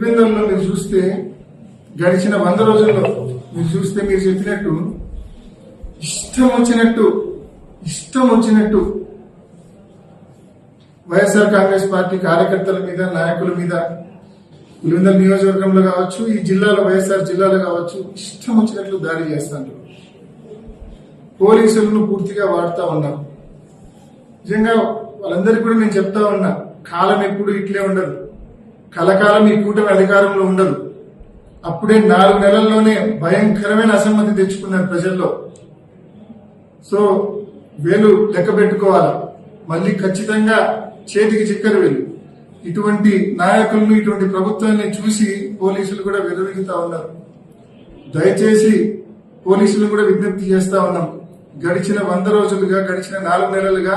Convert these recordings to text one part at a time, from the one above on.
పులివెందులలో మీరు చూస్తే గడిచిన 100 రోజుల్లో మీరు చూస్తే మీరు చెప్పినట్టు ఇష్టం వచ్చినట్టు వైఎస్ఆర్ కాంగ్రెస్ పార్టీ కార్యకర్తల మీద నాయకుల మీద పులివెందుల నియోజకవర్గంలో కావచ్చు, ఈ జిల్లాలో వైఎస్ఆర్ జిల్లాలో కావచ్చు, ఇష్టం వచ్చినట్లు దాడి చేస్తాను. పోలీసులను పూర్తిగా వాడుతా ఉన్నారు. నిజంగా వాళ్ళందరికీ కూడా నేను చెప్తా ఉన్నా, కాలం ఎప్పుడు ఇట్లే ఉండదు, కలకాలం ఈ కూటమి అధికారంలో ఉండదు. అప్పుడే 4 నెలల్లోనే భయంకరమైన అసమ్మతి తెచ్చుకున్నారు ప్రజల్లో. సో వేలు లెక్క పెట్టుకోవాలి, మళ్ళీ ఖచ్చితంగా చేతికి చిక్కరు వేలు. ఇటువంటి నాయకులను, ఇటువంటి ప్రభుత్వాన్ని చూసి పోలీసులు కూడా విర్రవీగుతా ఉన్నారు. దయచేసి పోలీసులు కూడా విజ్ఞప్తి చేస్తా ఉన్నాం, గడిచిన 100 రోజులుగా, గడిచిన 4 నెలలుగా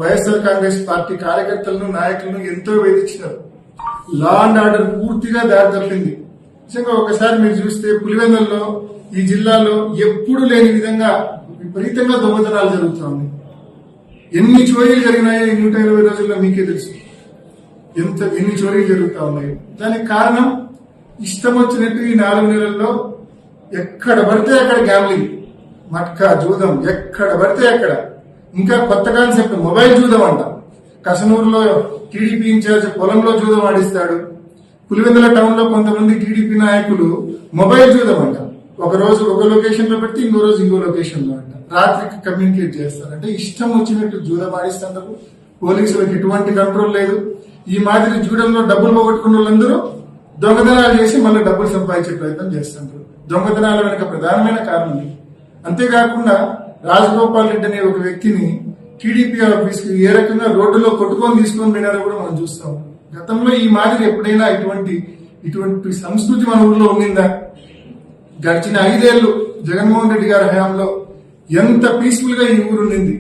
వైఎస్ఆర్ కాంగ్రెస్ పార్టీ కార్యకర్తలను, నాయకులను ఎంతో వేధించినారు. లా అండ్ ఆర్డర్ పూర్తిగా దారి తప్పింది. నిజంగా ఒకసారి మీరు చూస్తే పులివెందులలో, ఈ జిల్లాలో ఎప్పుడు లేని విధంగా విపరీతంగా దొంగతనాలు జరుగుతూ ఉన్నాయి. ఎన్ని చోరీలు జరిగినాయో ఈ 120 రోజుల్లో మీకే తెలుసు, ఎన్ని చోరీలు జరుగుతూ ఉన్నాయో. దానికి కారణం ఇష్టం వచ్చినట్టు ఈ 4 నెలల్లో ఎక్కడ పడితే అక్కడ గ్యామ్లింగ్, మట్కా, జూదం, ఎక్కడ పడితే అక్కడ. ఇంకా కొత్త కాన్సెప్ట్ మొబైల్ జూదం అంట. కసనూరులో టీడీపీ ఇన్ఛార్జ్ పొలంలో జూదం ఆడిస్తాడు. పులివెందుల టౌన్ లో కొంతమంది టీడీపీ నాయకులు మొబైల్ జూదం అంట. ఒక రోజు ఒక లొకేషన్ లో పెట్టి ఇంకో రోజు ఇంకో లొకేషన్ లో అంట. రాత్రికి కమ్యూనికేట్ చేస్తారు. అంటే ఇష్టం వచ్చినట్టు జూదం ఆడిస్తున్నారు. పోలీసులకు ఎటువంటి కంట్రోల్ లేదు. ఈ మాదిరి జూడంలో డబ్బులు పోగొట్టుకున్న వాళ్ళందరూ దొంగతనాలు చేసి మళ్ళీ డబ్బులు సంపాదించే ప్రయత్నం చేస్తున్నారు. దొంగతనాల వెనుక ప్రధానమైన కారణం. అంతేకాకుండా రాజగోపాల్ రెడ్డి అనే ఒక వ్యక్తిని టీడీపీ ఆఫీస్ కి ఏ రకంగా రోడ్డులో కొట్టుకొని తీసుకొని పోయినారో కూడా మనం చూస్తాం. గతంలో ఈ మాదిరి ఎప్పుడైనా ఇటువంటి సంస్కృతి మన ఊర్లో ఉండిందా? గడిచిన 5 ఏళ్లు జగన్మోహన్ రెడ్డి గారి హయాంలో ఎంత పీస్ఫుల్ గా ఈ ఊరు ఉండింది.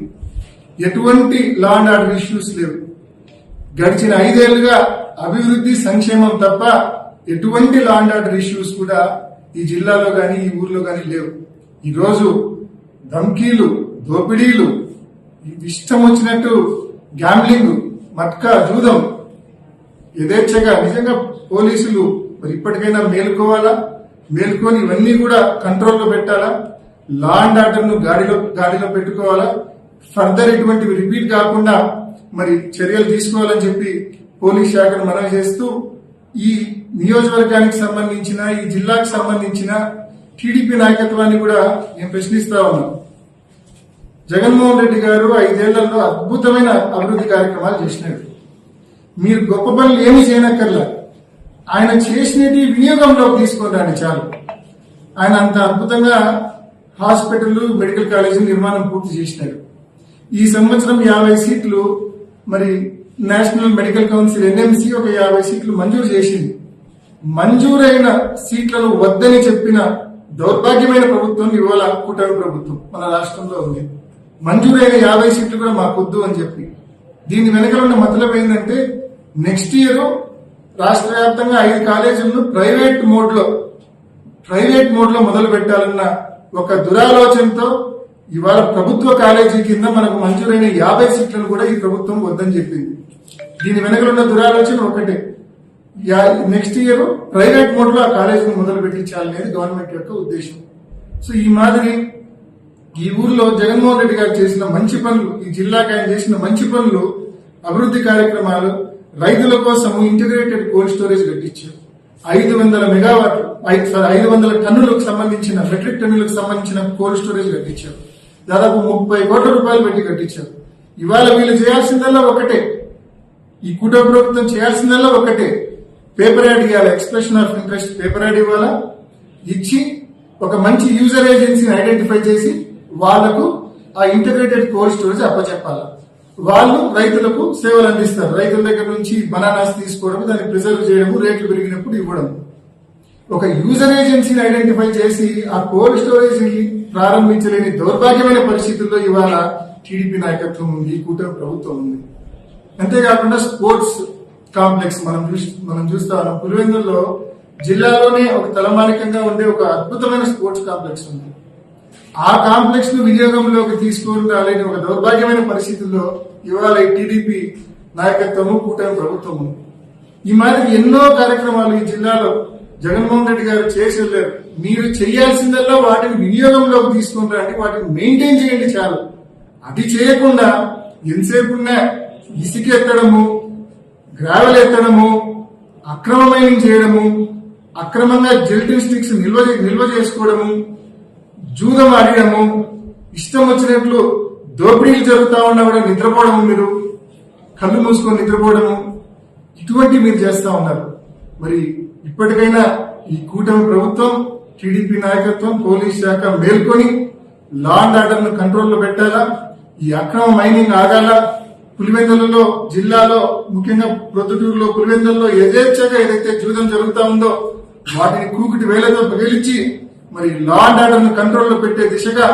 ఎటువంటి లా అండ్ ఆర్డర్ ఇష్యూస్ లేవు. గడిచిన 5 ఏళ్లుగా అభివృద్ధి, సంక్షేమం తప్ప ఎటువంటి లా అండ్ ఆర్డర్ ఇష్యూస్ కూడా ఈ జిల్లాలో గాని, ఈ ఊర్లో గాని లేవు. ఈరోజు ధమ్కీలు, దోపిడీలు, ఇష్టం వచ్చినట్టు గ్యాంబ్లింగ్, మట్కా, జూదం యథేచ్ఛగా. నిజంగా పోలీసులు మరి ఇప్పటికైనా మేల్కొని ఇవన్నీ కూడా కంట్రోల్లో పెట్టాలా, లా అండ్ ఆర్డర్ ను గాడిలో పెట్టుకోవాలా, ఫర్దర్ ఇటువంటివి రిపీట్ కాకుండా మరి చర్యలు తీసుకోవాలని చెప్పి పోలీస్ శాఖను మనవి చేస్తూ, ఈ నియోజకవర్గానికి సంబంధించిన, ఈ జిల్లాకు సంబంధించిన టీడీపీ నాయకత్వాన్ని కూడా నేను ప్రశ్నిస్తా ఉన్నాను. జగన్మోహన్ రెడ్డి గారు 5 ఏళ్లలో అద్భుతమైన అభివృద్ధి కార్యక్రమాలు చేసినారు. మీరు గొప్ప పనులు ఏమీ చేయనక్కర్లా, ఆయన చేసినవి వినియోగంలోకి తీసుకున్నాడు చాలు. ఆయన అంత అద్భుతంగా హాస్పిటల్, మెడికల్ కాలేజీ నిర్మాణం పూర్తి చేసినారు. ఈ సంవత్సరం 50 సీట్లు మరి నేషనల్ మెడికల్ కౌన్సిల్ ఎన్ఎంసీ ఒక 50 సీట్లు మంజూరు చేసింది. మంజూరైన సీట్లను వద్దని చెప్పిన దౌర్భాగ్యమైన ప్రభుత్వం ఇవాళ కూటమి ప్రభుత్వం మన రాష్ట్రంలో ఉంది. మంజూరైన 50 సీట్లు కూడా మాకొద్దు అని చెప్పి. దీని వెనకాల ఉన్న మతలబ్ ఏంటంటే, నెక్స్ట్ ఇయర్ రాష్ట్ర వ్యాప్తంగా 5 కాలేజీలను ప్రైవేట్ మోడ్ లో మొదలు పెట్టాలన్న ఒక దురాలోచనతో ఇవాళ ప్రభుత్వ కాలేజీ కింద మనకు మంజూరైన 50 సీట్లను కూడా ఈ ప్రభుత్వం వద్దని చెప్పింది. దీని వెనకాల ఉన్న దురాలోచన ఒకటే, నెక్స్ట్ ఇయర్ ప్రైవేట్ మోడ్ లో ఆ కాలేజీని మొదలు పెట్టించాలనేది గవర్నమెంట్ యొక్క ఉద్దేశం. సో ఈ మాదిరి ఈ ఊర్లో జగన్మోహన్ రెడ్డి గారు చేసిన మంచి పనులు, ఈ జిల్లాకి ఆయన చేసిన మంచి పనులు, అభివృద్ధి కార్యక్రమాలు, రైతుల కోసం ఇంటిగ్రేటెడ్ కోల్డ్ స్టోరేజ్ కట్టించారు. 500 టన్నులకు సంబంధించిన, మెట్రిక్ టన్నులకు సంబంధించిన కోల్డ్ స్టోరేజ్ కట్టించారు. దాదాపు 30 కోట్ల రూపాయలు పెట్టి కట్టించారు. ఇవాళ వీళ్ళు చేయాల్సిందల్లా ఒకటే, ఈ కూటమి ప్రభుత్వం చేయాల్సిందల్లా ఒకటే, పేపర్ యాడ్ ఇవ్వాలి, expression of interest paper ad ఇవ్వాలా, ఇచ్చి ఒక మంచి యూజర్ ఏజెన్సీని ఐడెంటిఫై చేసి వాళ్లకు ఆ ఇంటిగ్రేటెడ్ కోల్డ్ స్టోరేజ్ అప్పచెప్పాలా. వాళ్ళు రైతులకు సేవలు అందిస్తారు. రైతుల దగ్గర నుంచి బనానాస్ తీసుకోవడం, దాన్ని ప్రిజర్వ్ చేయడం, రేట్లు పెరిగినప్పుడు ఇవ్వడం. ఒక యూజర్ ఏజెన్సీని ఐడెంటిఫై చేసి ఆ కోల్డ్ స్టోరేజ్ ని ప్రారంభించలేని దౌర్భాగ్యమైన పరిస్థితుల్లో ఇవాళ టీడీపీ నాయకత్వం ఉంది, కూటమి ప్రభుత్వం ఉంది. అంతేకాకుండా స్పోర్ట్స్ కాంప్లెక్స్ మనం చూస్తా ఉన్నాం. పులివెందుల్లో జిల్లాలోనే ఒక తలమానికంగా ఉండే ఒక అద్భుతమైన స్పోర్ట్స్ కాంప్లెక్స్ ఉంది. ఆ కాంప్లెక్స్ ను వినియోగంలోకి తీసుకొని రాలేని ఒక దౌర్భాగ్యమైన పరిస్థితుల్లో ఇవాళ టీడీపీ నాయకత్వము, కూటమి ప్రభుత్వము. ఈ మాదిరి ఎన్నో కార్యక్రమాలు ఈ జిల్లాలో జగన్మోహన్ రెడ్డి గారు చేసి వెళ్ళారు. మీరు చేయాల్సిందల్లా వాటిని వినియోగంలోకి తీసుకుని రండి, వాటిని మెయింటైన్ చేయండి చాలు. అది చేయకుండా ఎంతసేపు ఉన్నా ఇసుక ఎత్తడము, గ్రావెల్ ఎత్తడము, అక్రమ మైనింగ్ చేయడము, అక్రమంగా జెల్టిన్ స్టిక్స్ నిల్వ చేసుకోవడము, జూదం ఆడడము, ఇష్టం వచ్చినట్లు దోపిడీలు జరుగుతా ఉన్నా కూడా నిద్రపోవడము, మీరు కళ్ళు మూసుకొని నిద్రపోవడము, ఇటువంటి మీరు చేస్తా ఉన్నారు. మరి ఇప్పటికైనా ఈ కూటమి ప్రభుత్వం, టీడీపీ నాయకత్వం, పోలీస్ శాఖ మేల్కొని లా అండ్ ఆర్డర్ ను కంట్రోల్లో పెట్టాలా, ఈ అక్రమ మైనింగ్ ఆగాల. పులివెందులలో జిల్లాలో ముఖ్యంగా ప్రొద్దుటూరులో పులివెందులలో యథేచ్ఛగా ఏదైతే జూదం జరుగుతా ఉందో వాటిని కూకుటి వేలతో పేలించి మరి లా అండ్ ఆర్డర్ ను కంట్రోల్లో పెట్టే దిశగా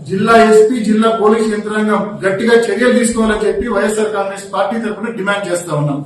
జిల్లా ఎస్పీ, జిల్లా పోలీస్ యంత్రాంగం గట్టిగా చర్యలు తీసుకోవాలని చెప్పి వైఎస్ఆర్ కాంగ్రెస్ పార్టీ తరఫున డిమాండ్ చేస్తా ఉన్నాం.